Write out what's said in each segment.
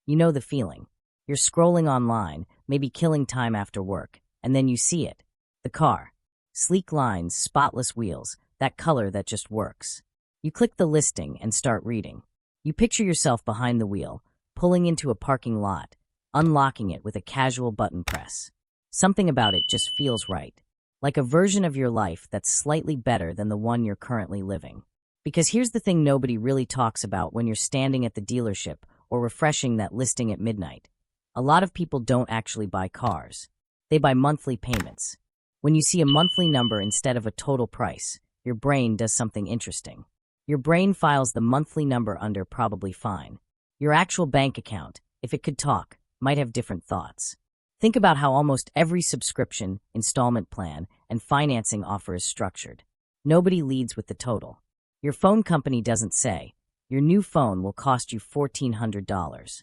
You know the feeling. You're scrolling online, maybe killing time after work, and then you see it. The car. Sleek lines, spotless wheels, that color that just works. You click the listing and start reading. You picture yourself behind the wheel, pulling into a parking lot, unlocking it with a casual button press. Something about it just feels right. Like a version of your life that's slightly better than the one you're currently living. Because here's the thing nobody really talks about when you're standing at the dealership or refreshing that listing at midnight. A lot of people don't actually buy cars. They buy monthly payments. When you see a monthly number instead of a total price, your brain does something interesting. Your brain files the monthly number under probably fine. Your actual bank account, if it could talk, might have different thoughts. Think about how almost every subscription, installment plan, and financing offer is structured. Nobody leads with the total. Your phone company doesn't say, your new phone will cost you $1,400.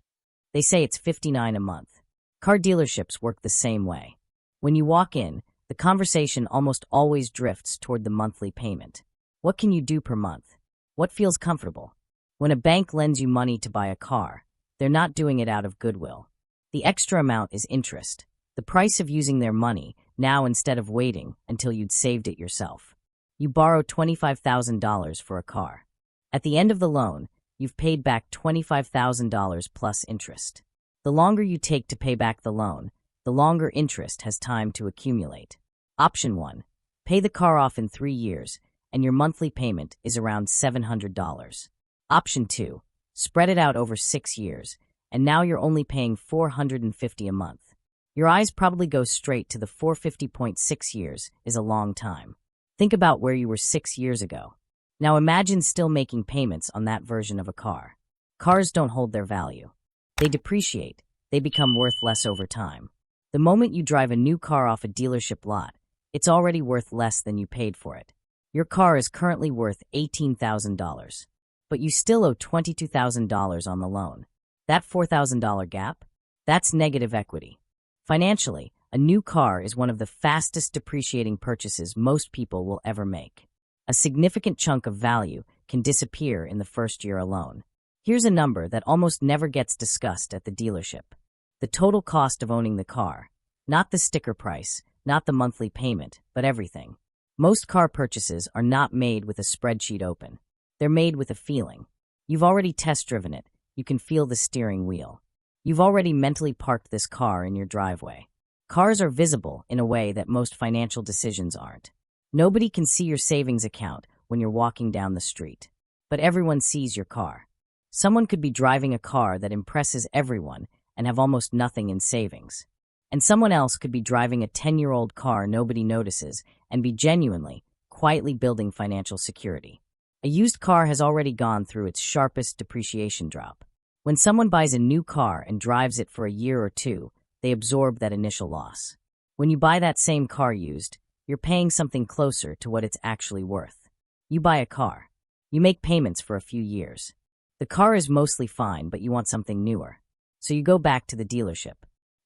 They say it's $59 a month. Car dealerships work the same way. When you walk in, the conversation almost always drifts toward the monthly payment. What can you do per month? What feels comfortable? When a bank lends you money to buy a car, they're not doing it out of goodwill. The extra amount is interest, the price of using their money now instead of waiting until you'd saved it yourself. You borrow $25,000 for a car. At the end of the loan, you've paid back $25,000 plus interest. The longer you take to pay back the loan, the longer interest has time to accumulate. Option 1. Pay the car off in 3 years, and your monthly payment is around $700. Option 2. Spread it out over 6 years, and now you're only paying $450 a month. Your eyes probably go straight to the 450.6 years is a long time. Think about where you were 6 years ago. Now imagine still making payments on that version of a car. Cars don't hold their value. They depreciate. They become worth less over time. The moment you drive a new car off a dealership lot, it's already worth less than you paid for it. Your car is currently worth $18,000, but you still owe $22,000 on the loan. That $4,000 gap? That's negative equity. Financially, a new car is one of the fastest depreciating purchases most people will ever make. A significant chunk of value can disappear in the first year alone. Here's a number that almost never gets discussed at the dealership. The total cost of owning the car. Not the sticker price, not the monthly payment, but everything. Most car purchases are not made with a spreadsheet open. They're made with a feeling. You've already test-driven it. You can feel the steering wheel. You've already mentally parked this car in your driveway. Cars are visible in a way that most financial decisions aren't. Nobody can see your savings account when you're walking down the street, but everyone sees your car. Someone could be driving a car that impresses everyone and have almost nothing in savings. And someone else could be driving a 10-year-old car nobody notices and be genuinely, quietly building financial security. A used car has already gone through its sharpest depreciation drop. When someone buys a new car and drives it for a year or two, they absorb that initial loss. When you buy that same car used, you're paying something closer to what it's actually worth. You buy a car. You make payments for a few years. The car is mostly fine, but you want something newer. So you go back to the dealership.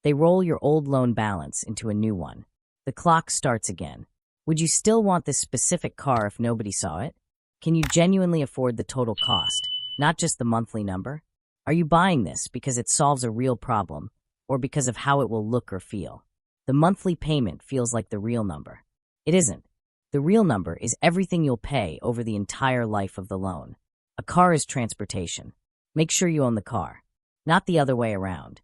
They roll your old loan balance into a new one. The clock starts again. Would you still want this specific car if nobody saw it? Can you genuinely afford the total cost, not just the monthly number? Are you buying this because it solves a real problem, or because of how it will look or feel? The monthly payment feels like the real number. It isn't. The real number is everything you'll pay over the entire life of the loan. A car is transportation. Make sure you own the car, not the other way around.